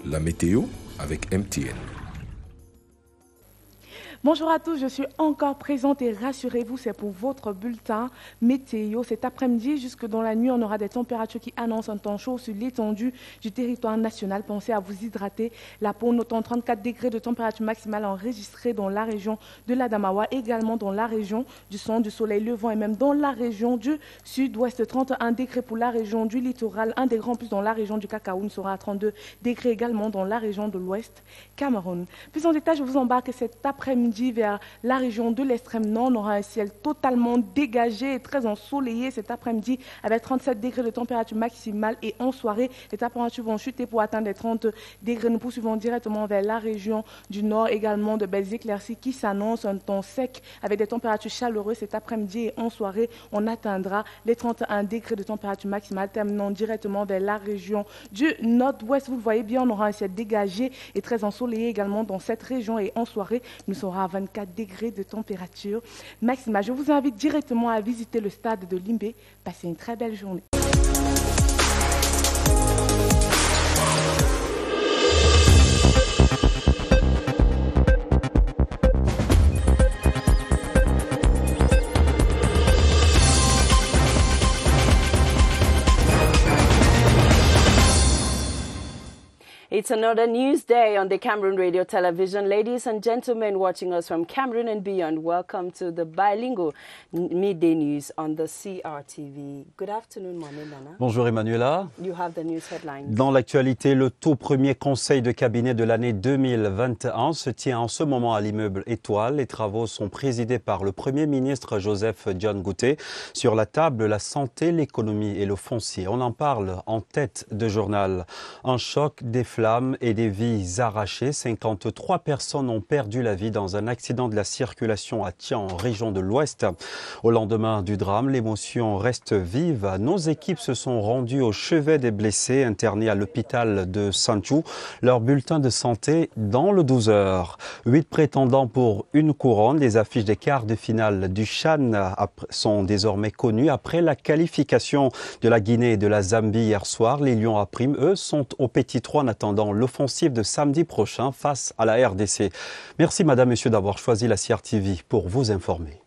La météo avec MTN. Bonjour à tous, je suis encore présente et rassurez-vous, c'est pour votre bulletin météo. Cet après-midi, jusque dans la nuit, on aura des températures qui annoncent un temps chaud sur l'étendue du territoire national. Pensez à vous hydrater. La peau, notons 34 degrés de température maximale enregistrée dans la région de l'Adamawa, également dans la région du centre, du soleil levant et même dans la région du sud-ouest. 31 degrés pour la région du littoral, 1 degré en plus dans la région du Cacao, sera à 32 degrés également dans la région de l'ouest Cameroun. Plus en détail, je vous embarque cet après-midi vers la région de l'extrême nord. On aura un ciel totalement dégagé et très ensoleillé cet après-midi avec 37 degrés de température maximale et en soirée, les températures vont chuter pour atteindre les 30 degrés. Nous poursuivons directement vers la région du nord, également de belles éclaircies qui s'annoncent, un temps sec avec des températures chaleureuses cet après-midi et en soirée, on atteindra les 31 degrés de température maximale, terminant directement vers la région du nord-ouest. Vous le voyez bien, on aura un ciel dégagé et très ensoleillé également dans cette région et en soirée, nous serons à 24 degrés de température maximale. Je vous invite directement à visiter le stade de Limbé. Passez une très belle journée. It's another news day on the Cameroon Radio Television. Ladies and gentlemen watching us from Cameroon and beyond, welcome to the bilingual midday news on the CRTV. Good afternoon, Nana. Bonjour Emmanuela. You have the news headlines. Dans l'actualité, le tout premier conseil de cabinet de l'année 2021 se tient en ce moment à l'immeuble Étoile. Les travaux sont présidés par le Premier ministre Joseph John Gouté. Sur la table, la santé, l'économie et le foncier. On en parle en tête de journal. Un choc, des flammes et des vies arrachées. 53 personnes ont perdu la vie dans un accident de la circulation à Tian, en région de l'Ouest. Au lendemain du drame, l'émotion reste vive. Nos équipes se sont rendues au chevet des blessés internés à l'hôpital de PATYCHOU. Leur bulletin de santé dans le 12 heures. 8 prétendants pour une couronne. Les affiches des quarts de finale du CHAN sont désormais connues. Après la qualification de la Guinée et de la Zambie hier soir, les Lions à prime, eux, sont au petit 3 en attendant l'offensive de samedi prochain face à la RDC. Merci madame, monsieur d'avoir choisi la CRTV pour vous informer.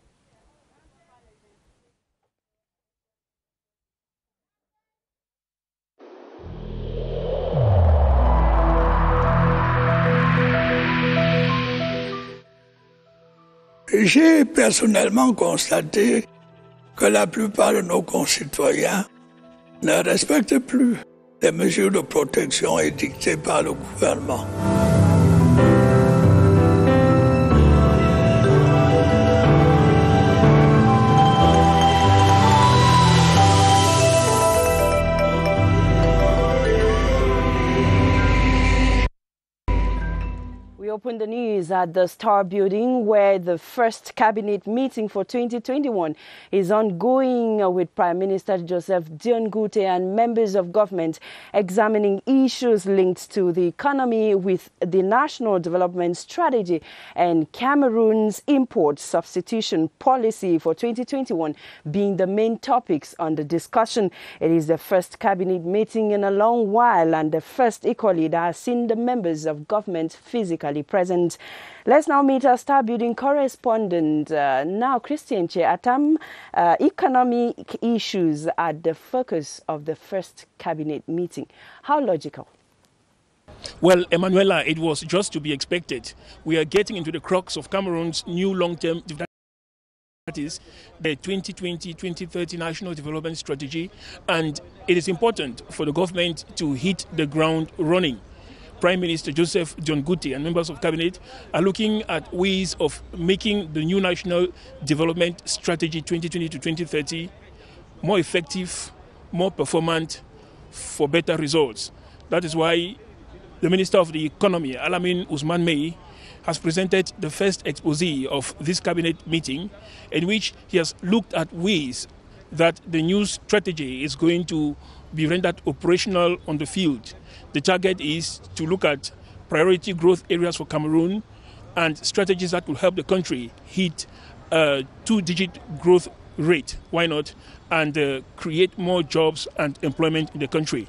J'ai personnellement constaté que la plupart de nos concitoyens ne respectent plus les mesures de protection édictées par le gouvernement. We open the news at the Star Building, where the first cabinet meeting for 2021 is ongoing with Prime Minister Joseph John Gouté and members of government examining issues linked to the economy, with the National Development Strategy and Cameroon's import substitution policy for 2021 being the main topics on the discussion. It is the first cabinet meeting in a long while and the first equally that has seen the members of government physically present. Let's now meet our Star Building correspondent, now Christian Cheatam. Economic issues are the focus of the first cabinet meeting. How logical? Well, Emanuela, it was just to be expected. We are getting into the crux of Cameroon's new long-term development. That is the 2020-2030 National Development Strategy, and it is important for the government to hit the ground running. Prime Minister Joseph John Gouté and members of cabinet are looking at ways of making the new National Development Strategy 2020 to 2030 more effective, more performant, for better results. That is why the Minister of the Economy, Alamin Ousmane Mey, has presented the first exposé of this cabinet meeting, in which he has looked at ways that the new strategy is going to be rendered operational on the field. The target is to look at priority growth areas for Cameroon and strategies that will help the country hit a two-digit growth rate, why not, and create more jobs and employment in the country.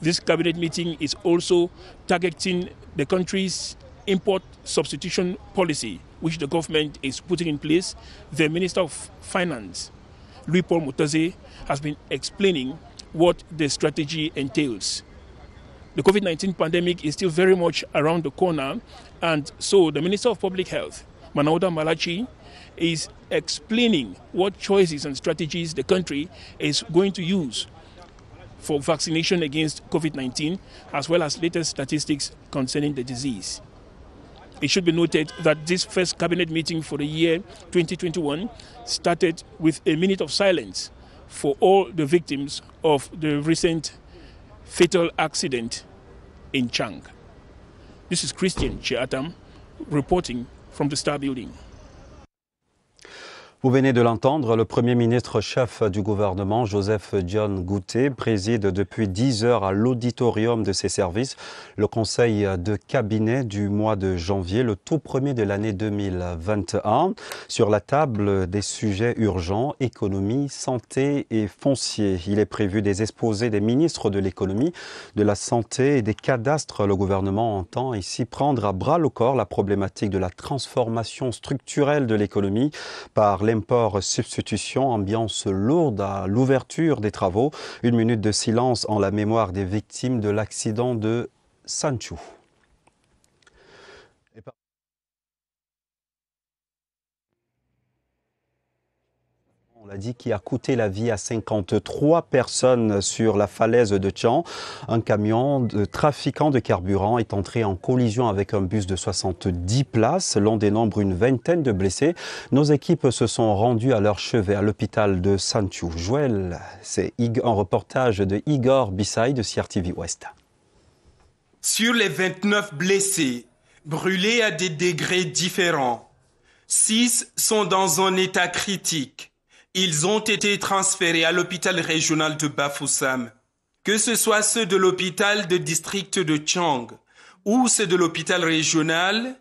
This cabinet meeting is also targeting the country's import substitution policy, which the government is putting in place. The Minister of Finance, Louis-Paul Mutaze, has been explaining what the strategy entails. The COVID-19 pandemic is still very much around the corner, and so the Minister of Public Health, Manauda Malachi, is explaining what choices and strategies the country is going to use for vaccination against COVID-19, as well as latest statistics concerning the disease. It should be noted that this first cabinet meeting for the year 2021 started with a minute of silence for all the victims of the recent fatal accident in Chang. This is Christian Chiatam reporting from the Star Building. Vous venez de l'entendre, le Premier ministre chef du gouvernement, Joseph John Gouté, préside depuis 10 heures à l'auditorium de ses services le conseil de cabinet du mois de janvier, le tout premier de l'année 2021. Sur la table des sujets urgents, économie, santé et foncier. Il est prévu des exposés des ministres de l'économie, de la santé et des cadastres. Le gouvernement entend ici prendre à bras le corps la problématique de la transformation structurelle de l'économie par l'import-substitution, ambiance lourde à l'ouverture des travaux. Une minute de silence en la mémoire des victimes de l'accident de PATYCHOU. On l'a dit, qui a coûté la vie à 53 personnes sur la falaise de Tchang. Un camion de trafiquant de carburant est entré en collision avec un bus de 70 places. L'on dénombre une vingtaine de blessés. Nos équipes se sont rendues à leur chevet à l'hôpital de PATYCHOU. Joël, c'est un reportage de Igor Bissay de CRTV Ouest. Sur les 29 blessés, brûlés à des degrés différents, 6 sont dans un état critique. Ils ont été transférés à l'hôpital régional de Bafoussam. Que ce soit ceux de l'hôpital de district de Chang ou ceux de l'hôpital régional,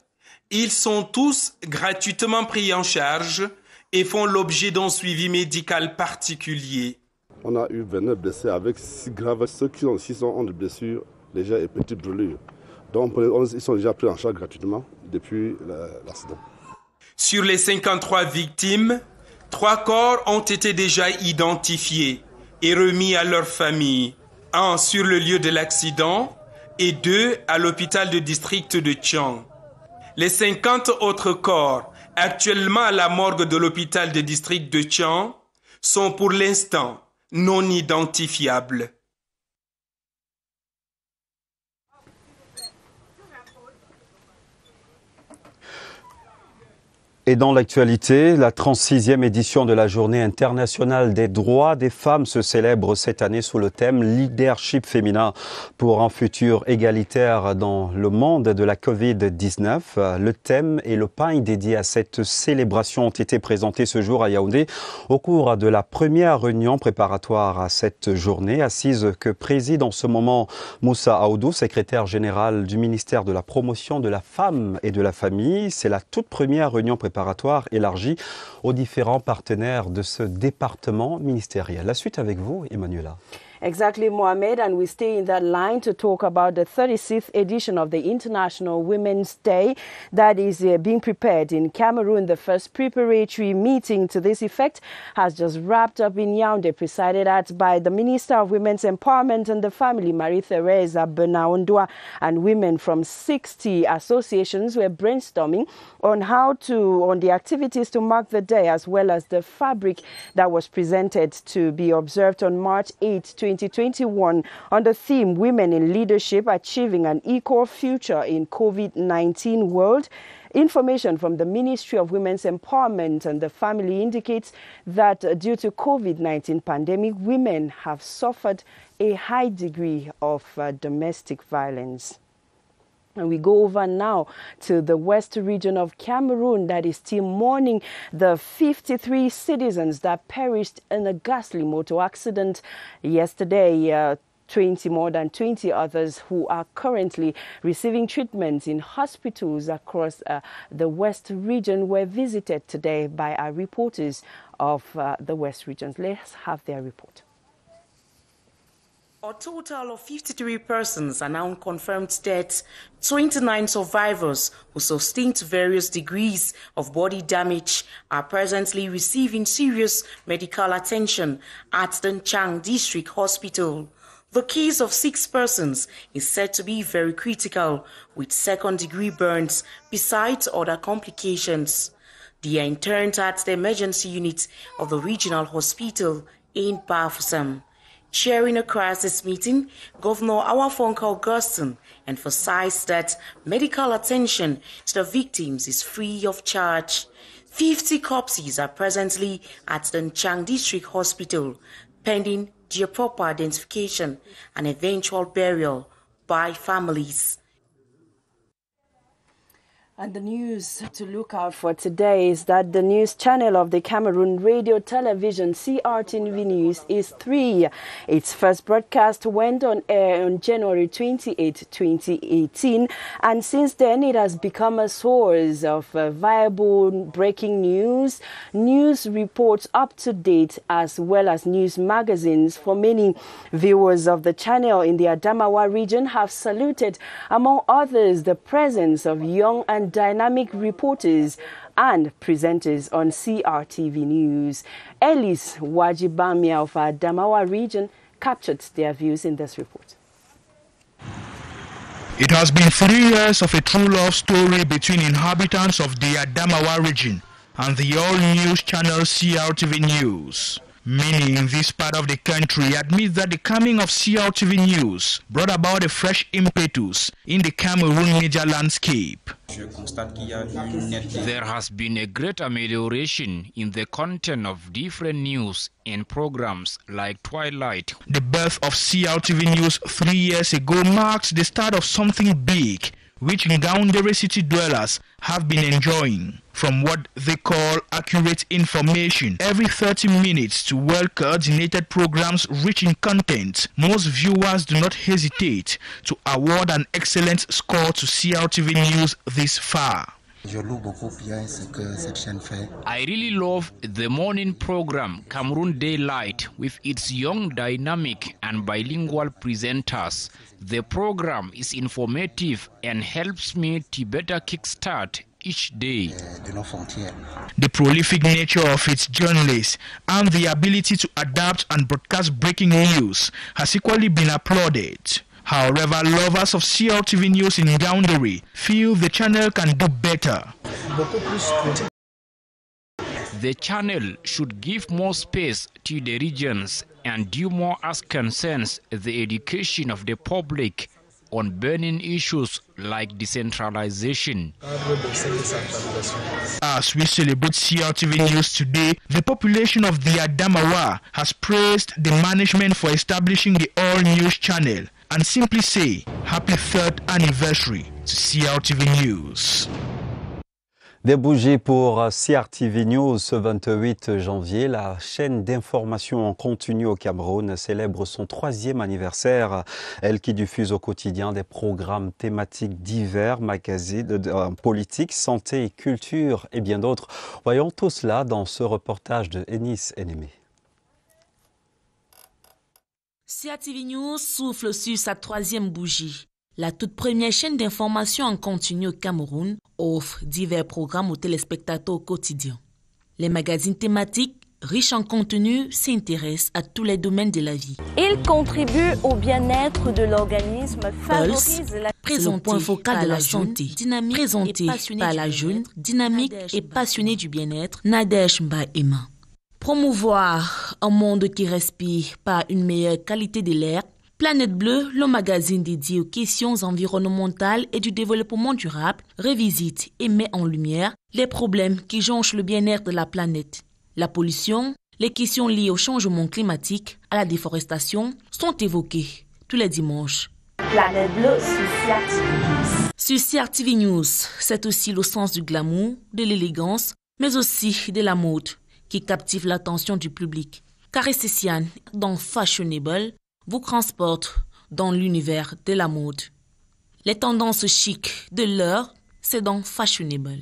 ils sont tous gratuitement pris en charge et font l'objet d'un suivi médical particulier. On a eu 29 blessés avec 6 graves. Ceux qui ont 6 ont des blessures légères et petites brûlures. Donc ils sont déjà pris en charge gratuitement depuis l'accident. Sur les 53 victimes, 3 corps ont été déjà identifiés et remis à leur famille. 1 sur le lieu de l'accident et 2 à l'hôpital de district de Chang. Les 50 autres corps, actuellement à la morgue de l'hôpital de district de Chang, sont pour l'instant non identifiables. Et dans l'actualité, la 36e édition de la Journée internationale des droits des femmes se célèbre cette année sous le thème Leadership féminin pour un futur égalitaire dans le monde de la Covid-19. Le thème et le pain dédié à cette célébration ont été présentés ce jour à Yaoundé au cours de la première réunion préparatoire à cette journée, assise que préside en ce moment Moussa Aoudou, secrétaire général du ministère de la Promotion de la Femme et de la Famille. C'est la toute première réunion préparatoire élargie aux différents partenaires de ce département ministériel. La suite avec vous, Emmanuela. Exactly, Mohamed, and we stay in that line to talk about the 36th edition of the International Women's Day that is being prepared in Cameroon. The first preparatory meeting to this effect has just wrapped up in Yaoundé, presided at by the Minister of Women's Empowerment and the Family, Marie-Thérèse Benaondoa, and women from 60 associations were brainstorming on the activities to mark the day, as well as the fabric that was presented to be observed on March 8, 2021 on the theme Women in Leadership Achieving an Equal Future in COVID-19 World. Information from the Ministry of Women's Empowerment and the Family indicates that due to COVID-19 pandemic, women have suffered a high degree of domestic violence. And we go over now to the west region of Cameroon that is still mourning the 53 citizens that perished in a ghastly motor accident yesterday. More than 20 others who are currently receiving treatment in hospitals across the west region were visited today by our reporters of the west regions. Let's have their report. A total of 53 persons are now confirmed dead. 29 survivors who sustained various degrees of body damage are presently receiving serious medical attention at the DSCHANG District Hospital. The case of 6 persons is said to be very critical, with second-degree burns besides other complications. They are interned at the emergency unit of the regional hospital in Bafoussam. Chairing a crisis meeting, Governor Awafonka Augustine emphasized that medical attention to the victims is free of charge. 50 corpses are presently at the DSCHANG District Hospital, pending their proper identification and eventual burial by families. And the news to look out for today is that the news channel of the Cameroon Radio Television CRTV News is 3. Its first broadcast went on air on January 28, 2018, and since then it has become a source of viable breaking news, news reports up to date, as well as news magazines. For many viewers of the channel in the Adamawa region have saluted, among others, the presence of young and dynamic reporters and presenters on CRTV News. Ellis Wajibamia of our Adamawa region captured their views in this report. It has been 3 years of a true love story between inhabitants of the Adamawa region and the all-news channel CRTV News. Many in this part of the country admit that the coming of CRTV News brought about a fresh impetus in the Cameroon media landscape. There has been a great amelioration in the content of different news and programs like Twilight. The birth of CRTV News 3 years ago marks the start of something big, which Ngaoundéré city dwellers have been enjoying. From what they call accurate information every 30 minutes to well-coordinated programs rich in content, most viewers do not hesitate to award an excellent score to CRTV News this far. I really love the morning program Cameroon Daylight with its young, dynamic and bilingual presenters. The program is informative and helps me to better kickstart each day. The prolific nature of its journalists and the ability to adapt and broadcast breaking news has equally been applauded. However, lovers of CRTV News in Ngaoundéré feel the channel can do better. The channel should give more space to the regions and do more as concerns the education of the public on burning issues like decentralization. As we celebrate CRTV News today, the population of the Adamawa has praised the management for establishing the all-news channel and simply say, happy 3rd anniversary to CRTV News. Des bougies pour CRTV News ce 28 janvier. La chaîne d'information en continu au Cameroun célèbre son 3e anniversaire. Elle qui diffuse au quotidien des programmes thématiques divers, magazines, politique, santé et culture et bien d'autres. Voyons tout cela dans ce reportage de Enis Enemé. CRTV News souffle sur sa 3e bougie. La toute première chaîne d'information en continu au Cameroun offre divers programmes aux téléspectateurs au quotidien. Les magazines thématiques, riches en contenu, s'intéressent à tous les domaines de la vie. Il contribue au bien-être de l'organisme, favorise la présenté point focal de la santé, dynamique présenté par la jeune, dynamique et passionnée du bien-être, Nadège Mba-Emma. Promouvoir un monde qui respire par une meilleure qualité de l'air. Planète Bleue, le magazine dédié aux questions environnementales et du développement durable, revisite et met en lumière les problèmes qui jonchent le bien-être de la planète. La pollution, les questions liées au changement climatique, à la déforestation sont évoquées tous les dimanches. Planète Bleue sur CRTV News. Sur CRTV News, c'est aussi le sens du glamour, de l'élégance, mais aussi de la mode qui captive l'attention du public. Caressessiane, dans Fashionable, vous transporte dans l'univers de la mode. Les tendances chic de l'heure, c'est dans Fashionable.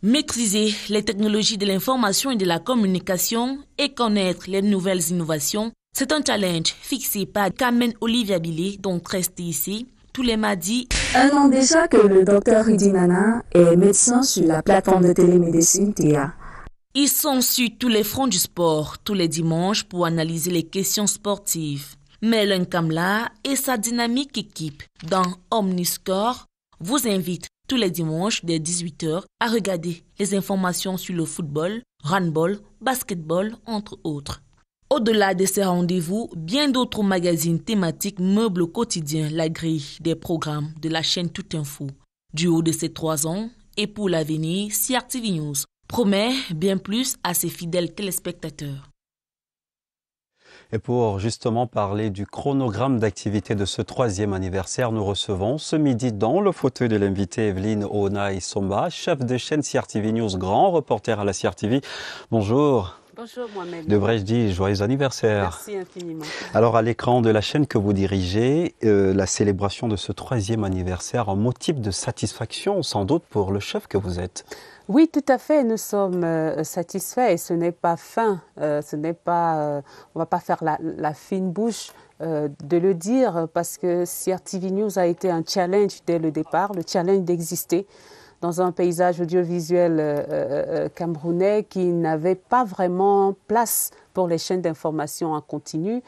Maîtriser les technologies de l'information et de la communication et connaître les nouvelles innovations, C'est un challenge fixé par Carmen Olivia Billet, donc restez ici, tous les mardis. Un an déjà que le docteur Ridinana est médecin sur la plateforme de télémédecine TIA. Ils sont sur tous les fronts du sport, tous les dimanches pour analyser les questions sportives. Melen Kamla et sa dynamique équipe dans Omniscore vous invitent tous les dimanches dès 18h à regarder les informations sur le football, handball, basketball, entre autres. Au-delà de ces rendez-vous, bien d'autres magazines thématiques meublent au quotidien la grille des programmes de la chaîne Tout Info. Du haut de ces 3 ans, et pour l'avenir, CRTV News promet bien plus à ses fidèles téléspectateurs. Et pour justement parler du chronogramme d'activité de ce 3e anniversaire, nous recevons ce midi dans le fauteuil de l'invité Evelyne Onaï-Somba, chef de chaîne CRTV News, grand reporter à la CRTV. Bonjour. Bonjour Mohamed. Devrais-je dire joyeux anniversaire. Merci infiniment. Alors à l'écran de la chaîne que vous dirigez, la célébration de ce 3e anniversaire, un motif de satisfaction sans doute pour le chef que vous êtes. Oui, tout à fait. Nous sommes satisfaits et ce n'est pas fin. On va pas faire la fine bouche de le dire parce que CRTV News a été un challenge dès le départ, le challenge d'exister dans un paysage audiovisuel camerounais qui n'avait pas vraiment place pour les chaînes d'information en continu.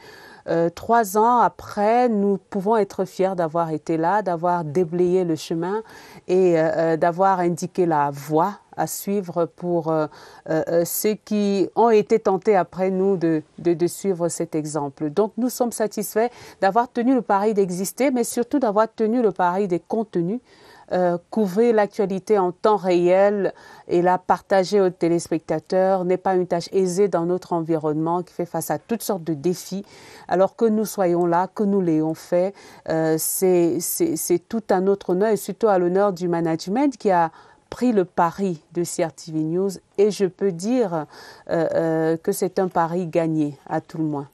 3 ans après, nous pouvons être fiers d'avoir été là, d'avoir déblayé le chemin et d'avoir indiqué la voie à suivre pour ceux qui ont été tentés après nous de suivre cet exemple. Donc nous sommes satisfaits d'avoir tenu le pari d'exister, mais surtout d'avoir tenu le pari des contenus. Couvrir l'actualité en temps réel et la partager aux téléspectateurs n'est pas une tâche aisée dans notre environnement qui fait face à toutes sortes de défis. Alors que nous soyons là, que nous l'ayons fait, c'est tout à notre honneur et surtout à l'honneur du management qui a pris le pari de CRTV News et je peux dire que c'est un pari gagné à tout le moins.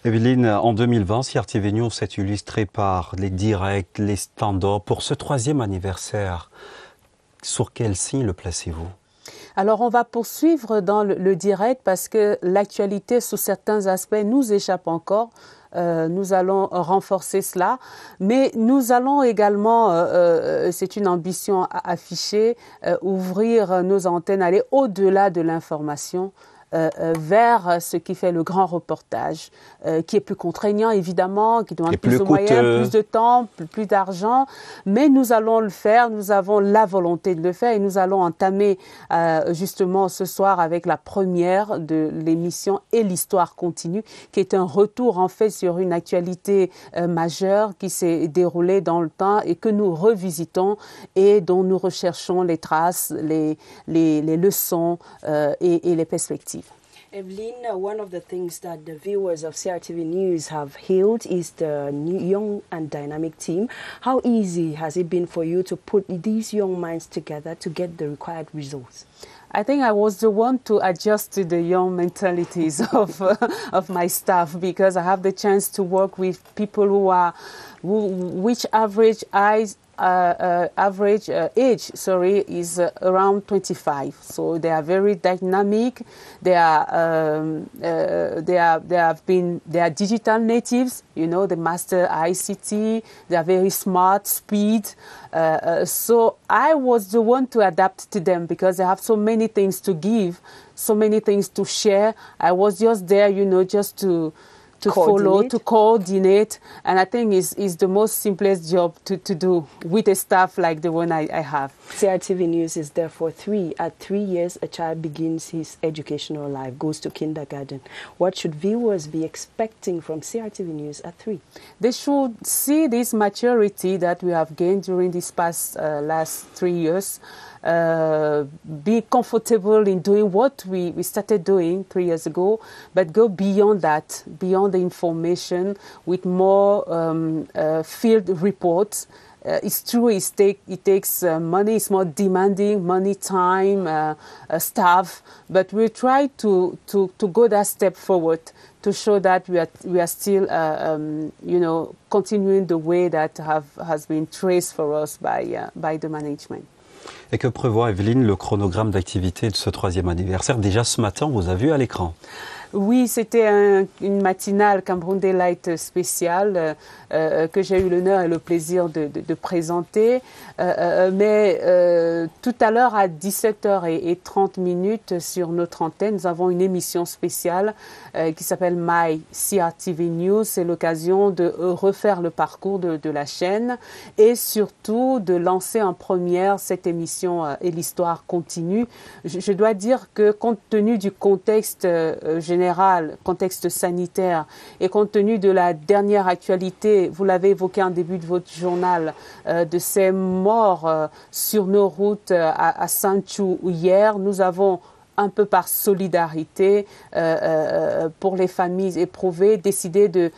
Evelyne, en 2020, CRTV News s'est illustré par les directs, les stand-up. Pour ce 3e anniversaire, sur quel signe le placez-vous? Alors, on va poursuivre dans le direct parce que l'actualité, sous certains aspects, nous échappe encore. Nous allons renforcer cela, mais nous allons également, c'est une ambition affichée, ouvrir nos antennes, aller au-delà de l'information. Vers ce qui fait le grand reportage, qui est plus contraignant évidemment, qui demande plus de moyens, plus de temps, plus d'argent, mais nous allons le faire, nous avons la volonté de le faire et nous allons entamer justement ce soir avec la première de l'émission Et l'histoire continue, qui est un retour en fait sur une actualité majeure qui s'est déroulée dans le temps et que nous revisitons et dont nous recherchons les traces, les leçons et les perspectives. Evelyn, one of the things that the viewers of CRTV News have hailed is the new, young and dynamic team. How easy has it been for you to put these young minds together to get the required results? I think I was the one to adjust to the young mentalities of my staff because I have the chance to work with people which average age is around 25. So they are very dynamic. They are digital natives. You know, they master ICT. They are very smart, speed. So I was the one to adapt to them because they have so many things to give, so many things to share. I was just there, you know, just to follow, to coordinate, and I think is the most simplest job to do with a staff like the one I have. CRTV News is there for 3. At 3 years, a child begins his educational life, goes to kindergarten. What should viewers be expecting from CRTV News at 3? They should see this maturity that we have gained during these past last 3 years. Be comfortable in doing what we started doing 3 years ago, but go beyond that, beyond the information with more field reports. It's true, it takes money, it's more demanding, money, time, staff, but we try to go that step forward to show that we are still, you know, continuing the way that has been traced for us by the management. Et que prévoit Evelyne le chronogramme d'activité de ce 3e anniversaire? Déjà ce matin, on vous a vu à l'écran. Oui, c'était une matinale Cameroun Day Light spéciale que j'ai eu l'honneur et le plaisir de présenter. Mais tout à l'heure, à 17h30 sur notre antenne, nous avons une émission spéciale qui s'appelle CRTV News. C'est l'occasion de refaire le parcours de la chaîne et surtout de lancer en première cette émission et l'histoire continue. Je dois dire que compte tenu du contexte général, contexte sanitaire et compte tenu de la dernière actualité, vous l'avez évoqué en début de votre journal, de ces morts sur nos routes à PATYCHOU hier, nous avons un peu par solidarité pour les familles éprouvées, décidé de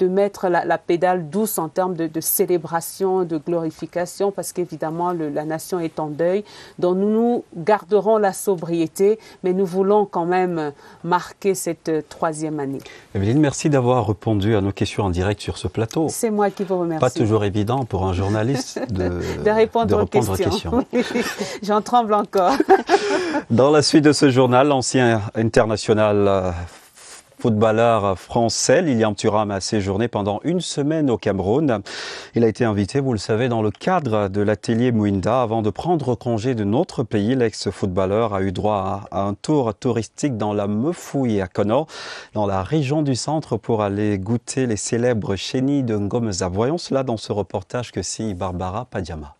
mettre la pédale douce en termes de célébration, de glorification, parce qu'évidemment, la nation est en deuil. Donc nous garderons la sobriété, mais nous voulons quand même marquer cette troisième année. Evelyne, merci d'avoir répondu à nos questions en direct sur ce plateau. C'est moi qui vous remercie. Pas toujours évident pour un journaliste de répondre aux questions. J'en tremble encore. Dans la suite de ce journal, l'ancien international footballeur français, Lilian Thuram a séjourné pendant une semaine au Cameroun. Il a été invité, vous le savez, dans le cadre de l'atelier Mouinda. Avant de prendre congé de notre pays, l'ex-footballeur a eu droit à un tour touristique dans la Meufouille à Kono, dans la région du centre, pour aller goûter les célèbres chenilles de Ngomeza. Voyons cela dans ce reportage que signe Barbara Padiama.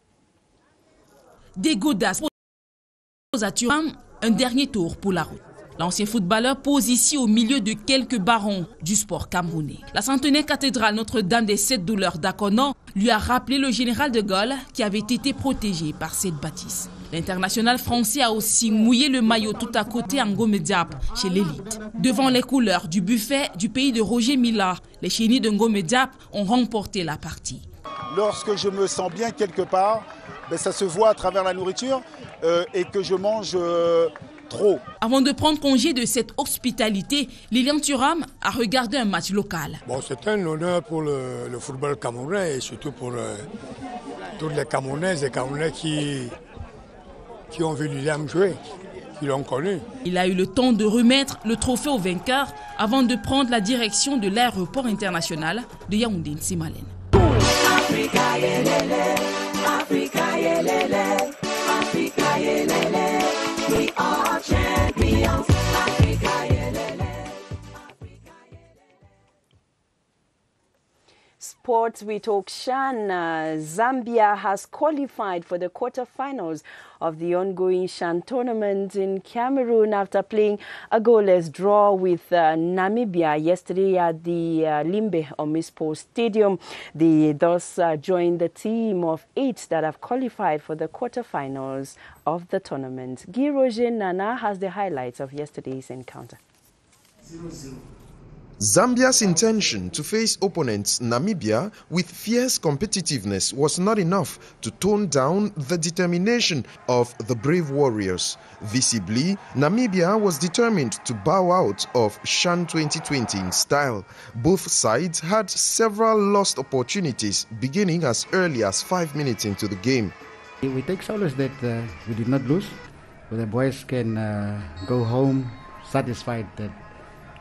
Des godasses à Thuram, un dernier tour pour la route. L'ancien footballeur pose ici au milieu de quelques barons du sport camerounais. La centenaire cathédrale Notre-Dame des Sept Douleurs d'Akono lui a rappelé le général de Gaulle qui avait été protégé par cette bâtisse. L'international français a aussi mouillé le maillot tout à côté en Ngomeza chez l'élite. Devant les couleurs du buffet du pays de Roger Mila, les chenilles de Ngomeza ont remporté la partie. Lorsque je me sens bien quelque part, ça se voit à travers la nourriture et que je mange trop. Avant de prendre congé de cette hospitalité, Lilian Thuram a regardé un match local. Bon, c'est un honneur pour le football camerounais et surtout pour toutes les Camerounaises et Camerounais qui ont vu Lilian jouer, qui l'ont connu. Il a eu le temps de remettre le trophée au vainqueur avant de prendre la direction de l'aéroport international de Yaoundé-Nsimalen. Africa yelele, Africa yelele, Africa yelele, we are champions, Africa yelele. Sports with Okshan. Zambia has qualified for the quarterfinals of the ongoing Shan tournament in Cameroon after playing a goalless draw with Namibia yesterday at the Limbe Omispo Stadium. They thus joined the team of 8 that have qualified for the quarterfinals of the tournament. Guy Roger Nana has the highlights of yesterday's encounter. 0-0. Zambia's intention to face opponents Namibia with fierce competitiveness was not enough to tone down the determination of the brave warriors. Visibly, Namibia was determined to bow out of Shan 2020 in style. Both sides had several lost opportunities beginning as early as 5 minutes into the game. We take solace that we did not lose, but the boys can go home satisfied that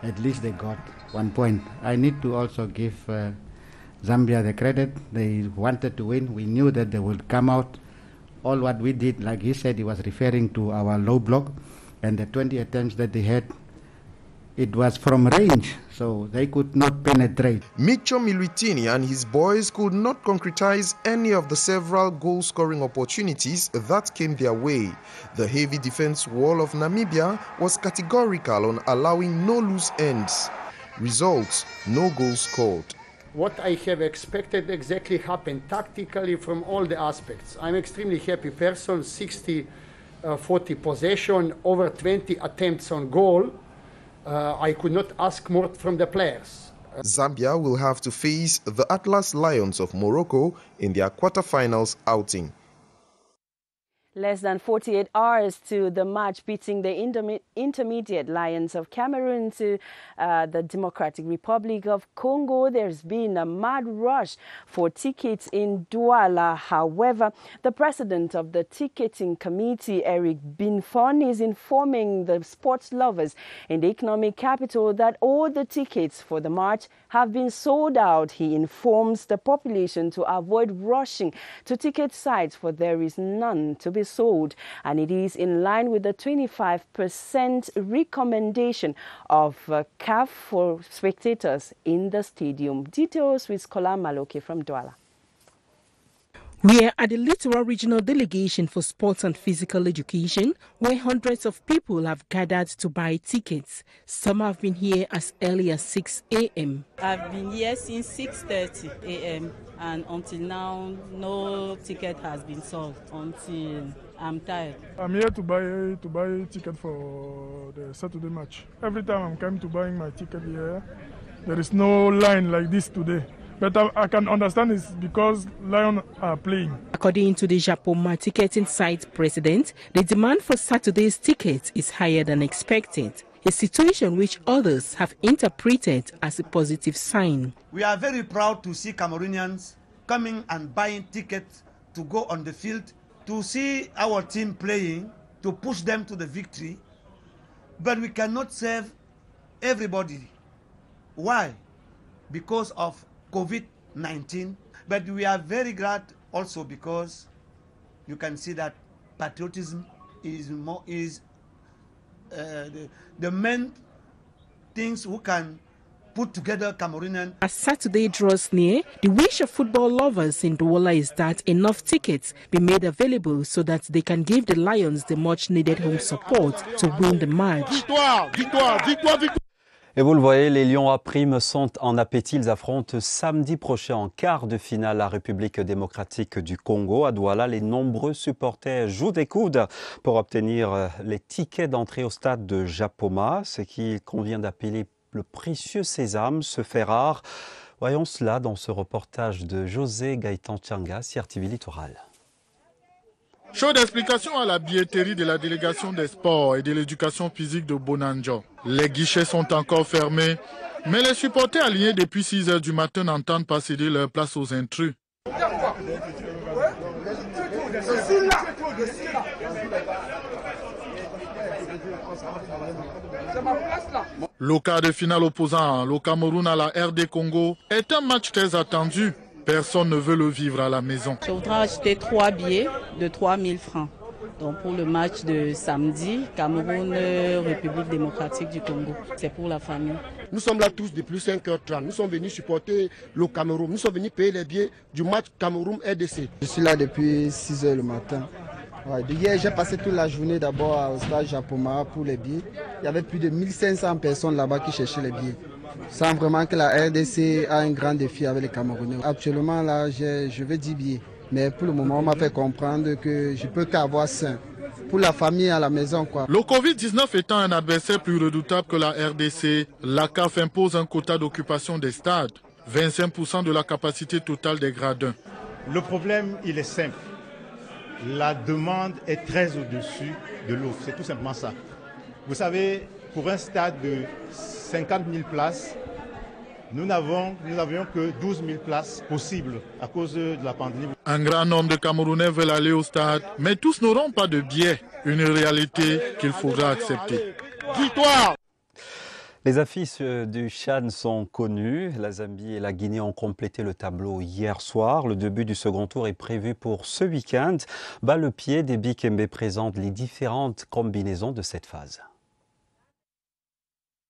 at least they got 1 point. I need to also give Zambia the credit. They wanted to win. We knew that they would come out. All what we did, like he said, he was referring to our low block, and the 20 attempts that they had, it was from range, so they could not penetrate. Micho Milutini and his boys could not concretize any of the several goal-scoring opportunities that came their way. The heavy defense wall of Namibia was categorical on allowing no loose ends. Results, no goals scored. What I have expected exactly happened tactically from all the aspects. I'm extremely happy person, 60-40 possession, over 20 attempts on goal. I could not ask more from the players. Zambia will have to face the Atlas Lions of Morocco in their quarterfinals outing. Less than 48 hours to the match beating the intermediate Lions of Cameroon to the Democratic Republic of Congo, there's been a mad rush for tickets in Douala. However, the president of the ticketing committee, Eric Binfon, is informing the sports lovers in the economic capital that all the tickets for the match have been sold out. He informs the population to avoid rushing to ticket sites, for there is none to be sold, and it is in line with the 25% recommendation of CAF for spectators in the stadium. Details with Kola Maloke from Douala. We are at the Littoral Regional Delegation for Sports and Physical Education, where hundreds of people have gathered to buy tickets. Some have been here as early as 6 a.m. I've been here since 6:30 a.m. and until now, no ticket has been sold until I'm tired. I'm here to buy ticket for the Saturday match. Every time I'm coming to buying my ticket here, there is no line like this today. But I can understand it's because Lions are playing. According to the Japoma ticketing site president, the demand for Saturday's tickets is higher than expected, a situation which others have interpreted as a positive sign. We are very proud to see Cameroonians coming and buying tickets to go on the field, to see our team playing, to push them to the victory. But we cannot save everybody. Why? Because of COVID-19, but we are very glad also because you can see that patriotism is the main things who can put together Cameroonian. As Saturday draws near, the wish of football lovers in Douala is that enough tickets be made available so that they can give the Lions the much needed home support to win the match. Victoire, victoire, victoire, victoire. Et vous le voyez, les Lions à prime sont en appétit. Ils affrontent samedi prochain en quart de finale la République démocratique du Congo. À Douala, les nombreux supporters jouent des coudes pour obtenir les tickets d'entrée au stade de Japoma. Ce qu'il convient d'appeler le précieux sésame se fait rare. Voyons cela dans ce reportage de José Gaëtan Tchanga, CRTV Littoral. Show d'explication à la billetterie de la délégation des sports et de l'éducation physique de Bonanjo. Les guichets sont encore fermés, mais les supporters alignés depuis 6 h du matin n'entendent pas céder leur place aux intrus. Le quart de finale opposant le Cameroun à la RD Congo est un match très attendu. Personne ne veut le vivre à la maison. Je voudrais acheter 3 billets de 3 000 francs. Donc pour le match de samedi, Cameroun-République démocratique du Congo. C'est pour la famille. Nous sommes là tous depuis 5h30. Nous sommes venus supporter le Cameroun. Nous sommes venus payer les billets du match Cameroun-RDC. Je suis là depuis 6 h le matin. Ouais, hier, j'ai passé toute la journée d'abord au stade Japoma pour les billets. Il y avait plus de 1500 personnes là-bas qui cherchaient les billets. Sans vraiment que la RDC a un grand défi avec les Camerounais. Actuellement, là, je veux 10 billets. Mais pour le moment, on m'a fait comprendre que je ne peux qu'avoir 5. Pour la famille à la maison, quoi. Le Covid-19 étant un adversaire plus redoutable que la RDC, la CAF impose un quota d'occupation des stades. 25% de la capacité totale des gradins. Le problème, il est simple. La demande est très au-dessus de l'offre. C'est tout simplement ça. Vous savez, pour un stade de 50 000 places, nous n'avions que 12 000 places possibles à cause de la pandémie. Un grand nombre de Camerounais veulent aller au stade, mais tous n'auront pas de billets. Une réalité qu'il faudra accepter. Victoire! Les affiches du CHAN sont connues. La Zambie et la Guinée ont complété le tableau hier soir. Le début du second tour est prévu pour ce week-end. Le pied des Bikembe présente les différentes combinaisons de cette phase.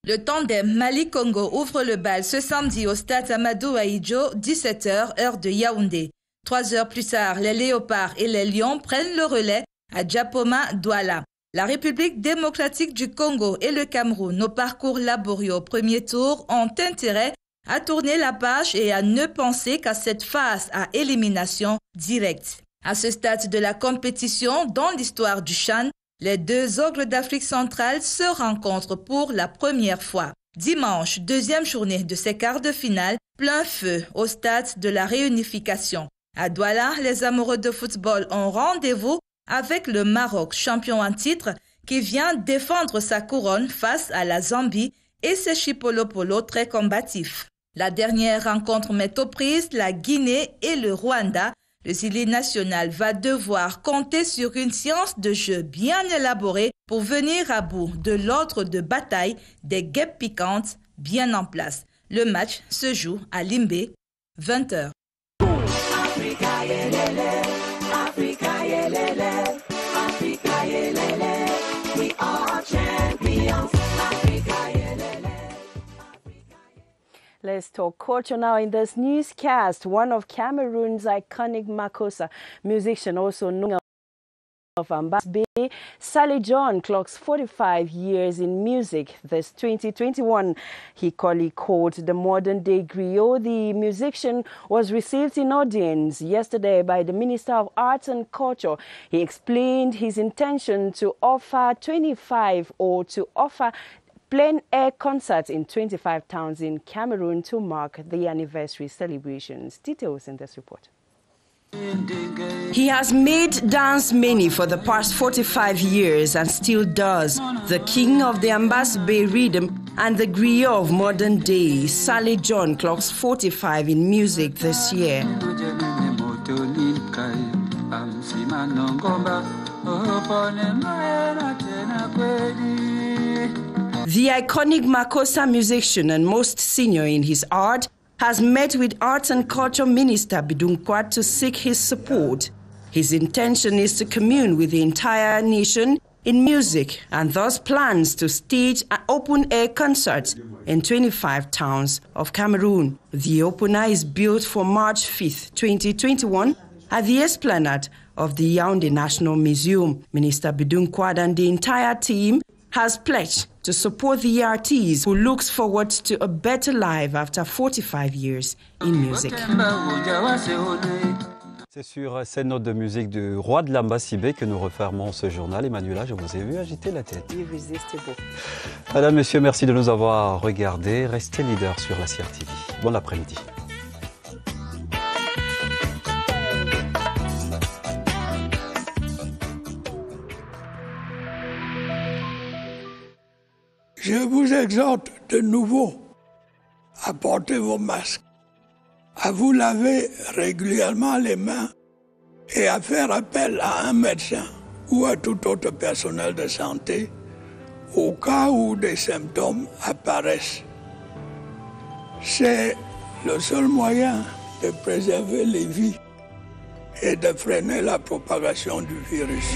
Le tandem Mali-Congo ouvre le bal ce samedi au stade Amadou Ahidjo, 17 h, heure de Yaoundé. 3 heures plus tard, les Léopards et les Lions prennent le relais à Japoma, Douala. La République démocratique du Congo et le Cameroun, au parcours laborieux au premier tour, ont intérêt à tourner la page et à ne penser qu'à cette phase à élimination directe. À ce stade de la compétition, dans l'histoire du CHAN, les deux ogres d'Afrique centrale se rencontrent pour la première fois. Dimanche, deuxième journée de ces quarts de finale, plein feu au stade de la réunification. À Douala, les amoureux de football ont rendez-vous avec le Maroc, champion en titre, qui vient défendre sa couronne face à la Zambie et ses chipolopolo très combatifs. La dernière rencontre met aux prises la Guinée et le Rwanda. Le Zili national va devoir compter sur une science de jeu bien élaborée pour venir à bout de l'ordre de bataille des guêpes piquantes bien en place. Le match se joue à Limbé, 20h. Let's talk culture now. In this newscast, one of Cameroon's iconic Makossa musician, also known of Ambass Bay, Sally John, clocks 45 years in music this 2021. He called the modern-day griot. The musician was received in audience yesterday by the Minister of Arts and Culture. He explained his intention to offer plein-air concerts in 25 towns in Cameroon to mark the anniversary celebrations. Details in this report. He has made dance many for the past 45 years and still does. The king of the Ambass Bay rhythm and the griot of modern day, Sally John, clocks 45 in music this year. The iconic Makossa musician and most senior in his art has met with Arts and Culture Minister Bidunkwad to seek his support. His intention is to commune with the entire nation in music and thus plans to stage an open-air concert in 25 towns of Cameroon. The opener is built for March 5th, 2021 at the Esplanade of the Yaoundé National Museum. Minister Bidunkwad and the entire team has pledged to support the artist who looks forward to a better life after 45 years in music. C'est sur cette note de musique du roi de l'Ambass Bay que nous refermons ce journal. Emmanuela, je vous ai vu agiter la tête. Irrésistible. Madame, Monsieur, merci de nous avoir regardés. Restez leaders sur la CRTV. Bon après-midi. Je vous exhorte de nouveau à porter vos masques, à vous laver régulièrement les mains et à faire appel à un médecin ou à tout autre personnel de santé au cas où des symptômes apparaissent. C'est le seul moyen de préserver les vies et de freiner la propagation du virus.